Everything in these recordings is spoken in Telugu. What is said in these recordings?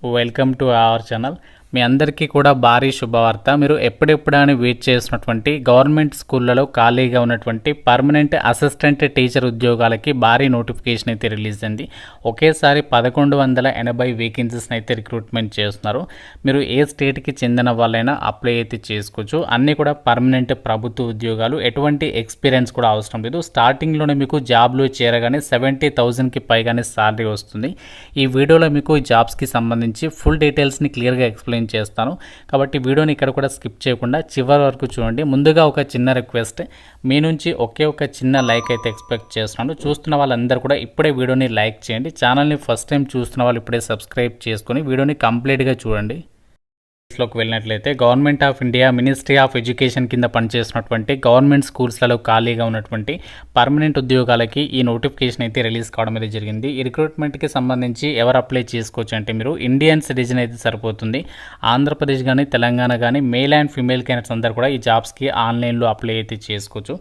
Welcome to our channel. మీ అందరికీ కూడా భారీ శుభవార్త. మీరు ఎప్పుడెప్పుడని వెయిట్ చేసినటువంటి గవర్నమెంట్ స్కూళ్ళలో ఖాళీగా ఉన్నటువంటి పర్మనెంట్ అసిస్టెంట్ టీచర్ ఉద్యోగాలకి భారీ నోటిఫికేషన్ అయితే రిలీజ్ అయింది. ఒకేసారి 1180 వేకెన్సీస్ని అయితే రిక్రూట్మెంట్ చేస్తున్నారు. మీరు ఏ స్టేట్కి చెందిన వాళ్ళైనా అప్లై అయితే చేసుకోవచ్చు. అన్నీ కూడా పర్మనెంట్ ప్రభుత్వ ఉద్యోగాలు, ఎటువంటి ఎక్స్పీరియన్స్ కూడా అవసరం లేదు. స్టార్టింగ్లోనే మీకు జాబ్లో చేరగానే 70,000కి పైగానే శాలరీ వస్తుంది. ఈ వీడియోలో మీకు ఈ జాబ్స్కి సంబంధించి ఫుల్ డీటెయిల్స్ని క్లియర్గా ఎక్స్ప్లెయిన్ చేస్తాను. కాబట్టి వీడియోని ఇక్కడ కూడా స్కిప్ చేయకుండా చివరి వరకు చూడండి. ముందుగా ఒక చిన్న రిక్వెస్ట్, మీ నుంచి ఒక చిన్న లైక్ అయితే ఎక్స్పెక్ట్ చేస్తున్నాను. చూస్తున్న వాళ్ళందరూ కూడా ఇప్పుడే వీడియోని లైక్ చేయండి. ఛానల్ని ఫస్ట్ టైం చూస్తున్న వాళ్ళు ఇప్పుడే సబ్స్క్రైబ్ చేసుకొని వీడియోని కంప్లీట్గా చూడండి. లోకి వెళ్ళినట్లయితే government of India ministry of education కింద పనిచేస్తున్నటువంటి గవర్నమెంట్ స్కూల్స్లలో ఖాళీగా ఉన్నటువంటి పర్మనెంట్ ఉద్యోగాలకి ఈ నోటిఫికేషన్ అయితే రిలీజ్ కావడం అయితే జరిగింది. ఈ రిక్రూట్మెంట్కి సంబంధించి ఎవరు అప్లై చేసుకోవచ్చు అంటే మీరు ఇండియన్ సిటిజన్ అయితే సరిపోతుంది. ఆంధ్రప్రదేశ్ కానీ తెలంగాణ కానీ మేల్ అండ్ ఫీమేల్ క్యాండిడేట్స్ అందరూ కూడా ఈ జాబ్స్కి ఆన్లైన్లో అప్లై అయితే చేసుకోవచ్చు.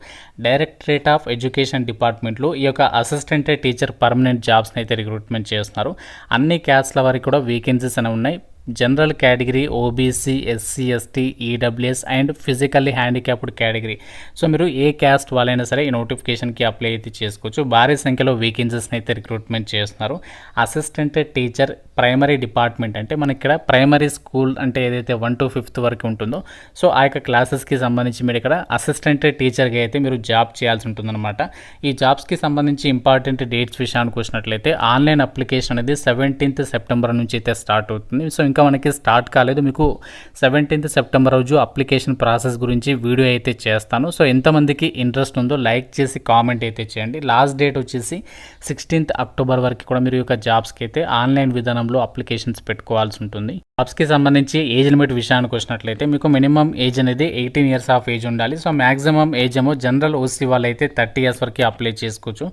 డైరెక్టరేట్ ఆఫ్ ఎడ్యుకేషన్ డిపార్ట్మెంట్లో ఈ యొక్క అసిస్టెంట్ టీచర్ పర్మనెంట్ జాబ్స్ని అయితే రిక్రూట్మెంట్ చేస్తున్నారు. అన్ని క్యాస్ట్ల వారికి కూడా వేకెన్సీస్ అనేవి ఉన్నాయి. General category, OBC, SC, ST, EWS and physically handicapped category. So మీరు ఏ క్యాస్ట్ వాళ్ళైనా సరే ఈ నోటిఫికేషన్కి అప్లై అయితే చేసుకోవచ్చు. భారీ సంఖ్యలో వేకెన్సీస్ని అయితే రిక్రూట్మెంట్ చేస్తున్నారు. అసిస్టెంట్ టీచర్ ప్రైమరీ డిపార్ట్మెంట్ అంటే మనకి ఇక్కడ ప్రైమరీ స్కూల్ అంటే ఏదైతే 1 to 5th వరకు ఉంటుందో సో ఆ యొక్క క్లాసెస్కి సంబంధించి మీరు ఇక్కడ అసిస్టెంట్ టీచర్గా అయితే మీరు జాబ్ చేయాల్సి ఉంటుందన్నమాట. ఈ జాబ్స్కి సంబంధించి ఇంపార్టెంట్ డేట్స్ విషయానికి వచ్చినట్లయితే ఆన్లైన్ అప్లికేషన్ అనేది 17th సెప్టెంబర్ నుంచి అయితే స్టార్ట్ అవుతుంది. సో ఇంకా మనకి స్టార్ట్ కాలేదు. మీకు 17th సెప్టెంబర్ రోజు అప్లికేషన్ ప్రాసెస్ గురించి వీడియో అయితే చేస్తాను. సో ఎంతమందికి ఇంట్రెస్ట్ ఉందో లైక్ చేసి కామెంట్ అయితే చేయండి. లాస్ట్ డేట్ వచ్చేసి 16th అక్టోబర్ వరకు కూడా మీరు యొక్క జాబ్స్కి అయితే ఆన్లైన్ విధానంలో అప్లికేషన్స్ పెట్టుకోవాల్సి ఉంటుంది. జాబ్స్కి సంబంధించి ఏజ్ లిమిట్ విషయానికి వచ్చినట్లయితే మీకు మినిమం ఏజ్ అనేది 18 years ఆఫ్ ఏజ్ ఉండాలి. సో మ్యాక్సిమం ఏజ్ ఏమో జనరల్ ఓసీ వాళ్ళు అయితే 30 years వరకు అప్లై చేసుకోవచ్చు.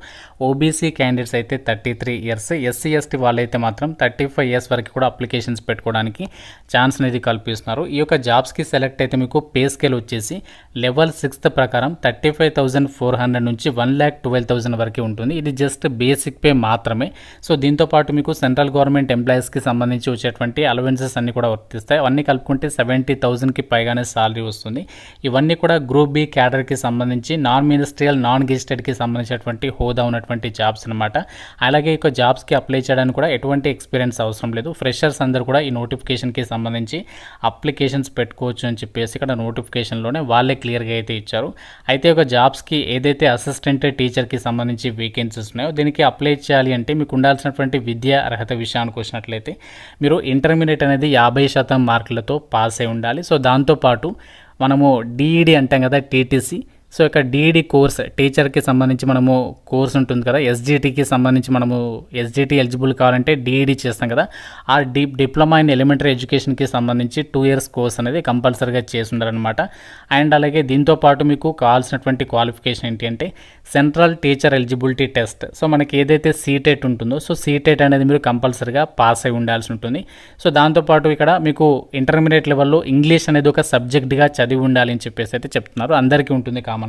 ఓబీసీ క్యాండిడేట్స్ అయితే 33 years, ఎస్సీ ఎస్టీ వాళ్ళైతే మాత్రం 35 years వరకు కూడా అప్లికేషన్స్ పెట్టుకోవడానికి ఛాన్స్ అనేది కల్పిస్తున్నారు. ఈ యొక్క జాబ్స్కి సెలెక్ట్ అయితే మీకు పే స్కేల్ వచ్చేసి లెవెల్ 6th ప్రకారం 35,400 నుంచి 1,12,000 వరకు ఉంటుంది. ఇది జస్ట్ బేసిక్ పే మాత్రమే. సో దీంతోపాటు మీకు సెంట్రల్ గవర్నమెంట్ ఎంప్లాయీస్కి సంబంధించి వచ్చేటువంటి అలవెన్సెస్ అన్ని కూడా వర్తిస్తాయి. అవన్నీ కలుపుకుంటే 70,000కి పైగానే శాలరీ వస్తుంది. ఇవన్నీ కూడా గ్రూప్ బి క్యాడర్కి సంబంధించి నాన్ మినిస్ట్రియల్, నాన్ గెజిటెడ్కి సంబంధించినటువంటి హోదా ఉన్నటువంటి జాబ్స్ అనమాట. అలాగే ఇక జాబ్స్కి అప్లై చేయడానికి కూడా ఎటువంటి ఎక్స్పీరియన్స్ అవసరం లేదు. ఫ్రెషర్స్ అందరూ కూడా ఈ నోటిఫికేషన్కి సంబంధించి అప్లికేషన్స్ పెట్టుకోవచ్చు అని చెప్పేసి ఇక్కడ నోటిఫికేషన్లోనే వాళ్ళే క్లియర్గా అయితే ఇచ్చారు. అయితే ఒక జాబ్స్కి ఏదైతే అసిస్టెంట్ టీచర్కి సంబంధించి వేకెన్సీస్ ఉన్నాయో దీనికి అప్లై చేయాలి అంటే మీకు ఉండాల్సినటువంటి విద్యా అర్హత విషయానికి వచ్చినట్లయితే మీరు ఇంటర్మీడియట్ అనేది 50% మార్కులతో పాస్ అయి ఉండాలి. సో దాంతోపాటు మనము డిఈడి అంటాం కదా, టీటీసీ. సో ఇక్కడ డిఈడి కోర్స్ టీచర్కి సంబంధించి మనము కోర్స్ ఉంటుంది కదా, ఎస్జిటికి సంబంధించి మనము ఎస్జిటి ఎలిజిబుల్ కావాలంటే డిఈడి చేస్తాం కదా, ఆ డిప్లొమా ఇన్ ఎలిమెంటరీ ఎడ్యుకేషన్కి సంబంధించి 2 years కోర్స్ అనేది కంపల్సరీగా చేసి ఉండాలన్నమాట. అండ్ అలాగే దీంతోపాటు మీకు కావాల్సినటువంటి క్వాలిఫికేషన్ ఏంటి అంటే central teacher eligibility test. So మనకి ఏదైతే సీటెట్ ఉంటుందో సో సీటెట్ అనేది మీరు కంపల్సరీగా పాస్ అయి ఉండాల్సి ఉంటుంది. సో దాంతోపాటు ఇక్కడ మీకు ఇంటర్మీడియట్ లెవెల్లో ఇంగ్లీష్ అనేది ఒక సబ్జెక్ట్గా చదివి ఉండాలి అని చెప్పేసి అయితే చెప్తున్నారు. అందరికీ ఉంటుంది కామన్గా.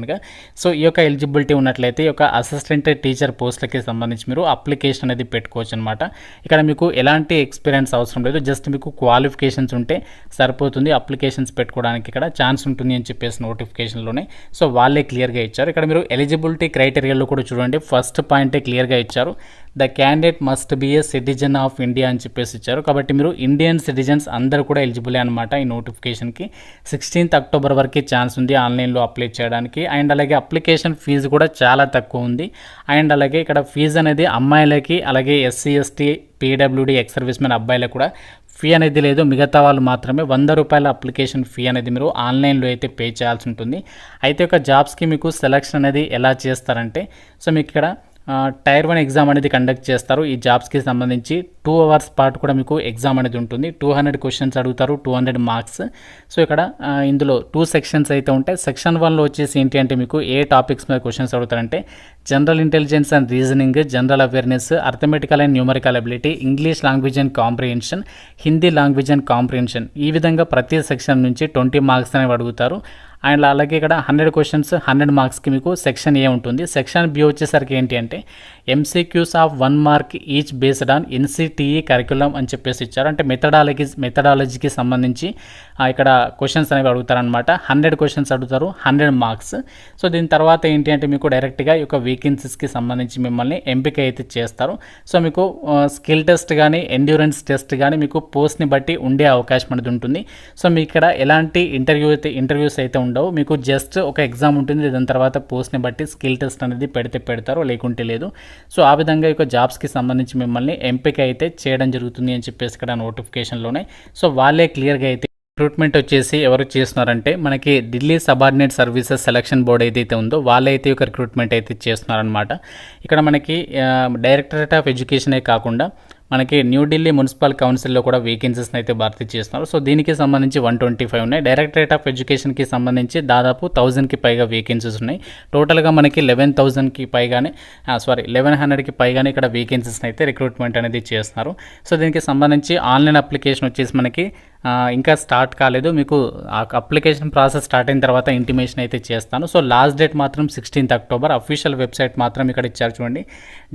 సో ఈ యొక్క ఎలిజిబిలిటీ ఉన్నట్లయితే ఈ యొక్క అసిస్టెంట్ టీచర్ పోస్టులకి సంబంధించి మీరు అప్లికేషన్ అనేది పెట్టుకోవచ్చు అనమాట. ఇక్కడ మీకు ఎలాంటి ఎక్స్పీరియన్స్ అవసరం లేదు, జస్ట్ మీకు క్వాలిఫికేషన్స్ ఉంటే సరిపోతుంది. అప్లికేషన్స్ పెట్టుకోవడానికి ఇక్కడ ఛాన్స్ ఉంటుంది అని చెప్పేసి నోటిఫికేషన్లోనే సో వాళ్ళే క్లియర్గా ఇచ్చారు. ఇక్కడ మీరు ఎలిజిబిలిటీ క్రైటీరియాలో కూడా చూడండి, ఫస్ట్ పాయింటే క్లియర్గా ఇచ్చారు. The candidate must be A citizen of India అని చెప్పేసి ఇచ్చారు. కాబట్టి మీరు ఇండియన్ సిటిజన్స్ అందరూ కూడా ఎలిజిబులే అనమాట. ఈ నోటిఫికేషన్కి 16th అక్టోబర్ వరకు ఛాన్స్ ఉంది ఆన్లైన్లో అప్లై చేయడానికి. అండ్ అలాగే అప్లికేషన్ ఫీజు కూడా చాలా తక్కువ ఉంది. అండ్ అలాగే ఇక్కడ ఫీజు అనేది అమ్మాయిలకి, అలాగే SC ST, PWD, ex service men అబ్బాయిలకు కూడా ఫీ అనేది లేదు. మిగతా వాళ్ళు మాత్రమే ₹100 అప్లికేషన్ ఫీ అనేది మీరు ఆన్లైన్లో అయితే పే చేయాల్సి ఉంటుంది. అయితే ఒక జాబ్స్కి మీకు సెలక్షన్ అనేది ఎలా చేస్తారంటే సో మీకు ఇక్కడ Tier 1 ఎగ్జామ్ అనేది కండక్ట్ చేస్తారు. ఈ జాబ్స్కి సంబంధించి 2 hours పాటు కూడా మీకు ఎగ్జామ్ అనేది ఉంటుంది. 200 క్వశ్చన్స్ అడుగుతారు, 200 మార్క్స్. సో ఇక్కడ ఇందులో 2 sections అయితే ఉంటాయి. సెక్షన్ 1లో వచ్చేసి ఏంటి అంటే మీకు ఏ టాపిక్స్ మీద క్వశ్చన్స్ అడుగుతారంటే general intelligence and reasoning, general awareness, arithmetical and numerical ability, English language and comprehension, Hindi language and comprehension. ఈ విధంగా ప్రతి సెక్షన్ నుంచి 20 మార్క్స్ అనేవి అడుగుతారు. అండ్ అలాగే ఇక్కడ 100 క్వశ్చన్స్ 100 మార్క్స్కి మీకు సెక్షన్ ఏ ఉంటుంది. సెక్షన్ బి వచ్చేసరికి ఏంటి అంటే MCQs of 1 mark each based on NCTE curriculum అని చెప్పేసి ఇచ్చారు. అంటే మెథడాలజీకి సంబంధించి ఇక్కడ క్వశ్చన్స్ అనేవి అడుగుతారనమాట. 100 క్వశ్చన్స్ అడుగుతారు, 100 మార్క్స్. సో దీని తర్వాత ఏంటి అంటే మీకు డైరెక్ట్గా ఈ యొక్క వేకెన్సీస్కి సంబంధించి మిమ్మల్ని ఎంపిక అయితే చేస్తారు. సో మీకు స్కిల్ టెస్ట్ కానీ ఎండ్యూరెన్స్ టెస్ట్ కానీ మీకు పోస్ట్ని బట్టి ఉండే అవకాశం అనేది ఉంటుంది. సో మీకు ఇక్కడ ఎలాంటి ఇంటర్వ్యూస్ అయితే ఉండవు. మీకు జస్ట్ ఒక ఎగ్జామ్ ఉంటుంది, దాని తర్వాత పోస్ట్ని బట్టి స్కిల్ టెస్ట్ అనేది పెడతారు, లేకుంటే లేదు. సో ఆ విధంగా ఈ జాబ్స్కి సంబంధించి మిమ్మల్ని ఎంపిక అయితే చేయడం జరుగుతుంది అని చెప్పేసి ఇక్కడ నోటిఫికేషన్లోనే. సో వాళ్ళే క్లియర్గా అయితే రిక్రూట్మెంట్ వచ్చేసి ఎవరు చేస్తున్నారంటే మనకి Delhi subordinate services selection board ఏదైతే ఉందో వాళ్ళైతే ఒక రిక్రూట్మెంట్ అయితే చేస్తున్నారనమాట. ఇక్కడ మనకి డైరెక్టరేట్ ఆఫ్ ఎడ్యుకేషనే కాకుండా మనకి న్యూఢిల్లీ మున్సిపల్ కౌన్సిల్లో కూడా వేకెన్సీస్ని అయితే భర్తీ చేస్తున్నారు. సో దీనికి సంబంధించి 125 ఉన్నాయి. డైరెక్టరేట్ ఆఫ్ ఎడ్యుకేషన్కి సంబంధించి దాదాపు 1000కి పైగా వేకెన్సీస్ ఉన్నాయి. టోటల్గా మనకి 1100కి పైగానే ఇక్కడ వేకెన్సీస్ని అయితే రిక్రూట్మెంట్ అనేది చేస్తున్నారు. సో దీనికి సంబంధించి ఆన్లైన్ అప్లికేషన్ వచ్చేసి మనకి ఇంకా స్టార్ట్ కాలేదు. మీకు అప్లికేషన్ ప్రాసెస్ స్టార్ట్ అయిన తర్వాత ఇంటిమేషన్ అయితే చేస్తాను. సో లాస్ట్ డేట్ మాత్రం 16th అక్టోబర్. అఫీషియల్ వెబ్సైట్ మాత్రం ఇక్కడ ఇచ్చారు చూడండి,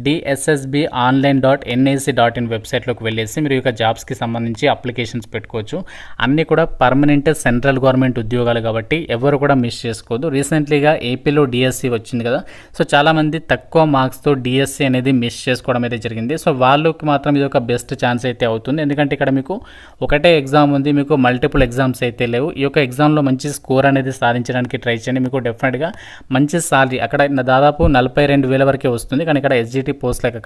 dssbonline.nic.in వెబ్సైట్లోకి వెళ్ళేసి మీరు ఇక జాబ్స్కి సంబంధించి అప్లికేషన్స్ పెట్టుకోవచ్చు. అన్నీ కూడా పర్మనెంట్ సెంట్రల్ గవర్నమెంట్ ఉద్యోగాలు కాబట్టి ఎవరు కూడా మిస్ చేసుకోవద్దు. రీసెంట్లీగా ఏపీలో డిఎస్సి వచ్చింది కదా, సో చాలామంది తక్కువ మార్క్స్తో డిఎస్సి అనేది మిస్ చేసుకోవడం అయితే జరిగింది. సో వాళ్ళకి మాత్రం ఇది ఒక బెస్ట్ ఛాన్స్ అయితే అవుతుంది. ఎందుకంటే ఇక్కడ మీకు ఒకటే ఎగ్జామ్ ఉంది, మీకు మల్టిపుల్ ఎగ్జామ్స్ అయితే లేవు. ఈ యొక్క ఎగ్జామ్లో మంచి స్కోర్ అనేది సాధించడానికి ట్రై చేయండి. మీకు డెఫినెట్గా మంచి సాలరీ అక్కడ దాదాపు 42,000 వరకే వస్తుంది. కానీ ఇక్కడ ఎస్జిటి పోస్ట్లకు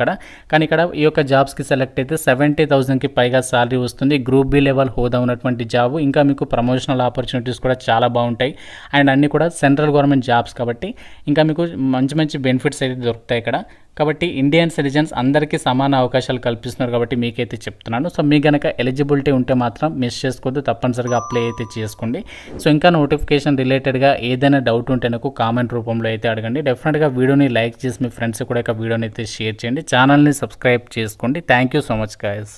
కానీ ఇక్కడ ఈ యొక్క జాబ్స్కి సెలెక్ట్ అయితే 70,000కి పైగా సాలరీ వస్తుంది. గ్రూప్ బి లెవెల్ హోదా ఉన్నటువంటి జాబ్. ఇంకా మీకు ప్రమోషనల్ ఆపర్చునిటీస్ కూడా చాలా బాగుంటాయి. అండ్ అన్నీ కూడా సెంట్రల్ గవర్నమెంట్ జాబ్స్ కాబట్టి ఇంకా మీకు మంచి బెనిఫిట్స్ అయితే దొరుకుతాయి ఇక్కడ. కాబట్టి ఇండియన్ సిటిజన్స్ అందరికీ సమాన అవకాశాలు కల్పిస్తున్నారు కాబట్టి మీకైతే చెప్తున్నాను. సో మీకు కనుక ఎలిజిబిలిటీ ఉంటే మాత్రం మిస్ చేసుకోవద్దు, తప్పనిసరిగా అప్లై అయితే చేసుకోండి. సో ఇంకా నోటిఫికేషన్ రిలేటెడ్గా ఏదైనా డౌట్ ఉంటే నాకు కామెంట్ రూపంలో అయితే అడగండి. డెఫినెట్గా వీడియోని లైక్ చేసి మీ ఫ్రెండ్స్ కూడా వీడియోని అయితే షేర్ చేయండి. ఛానల్ని సబ్స్క్రైబ్ చేసుకోండి. Thank you so much guys.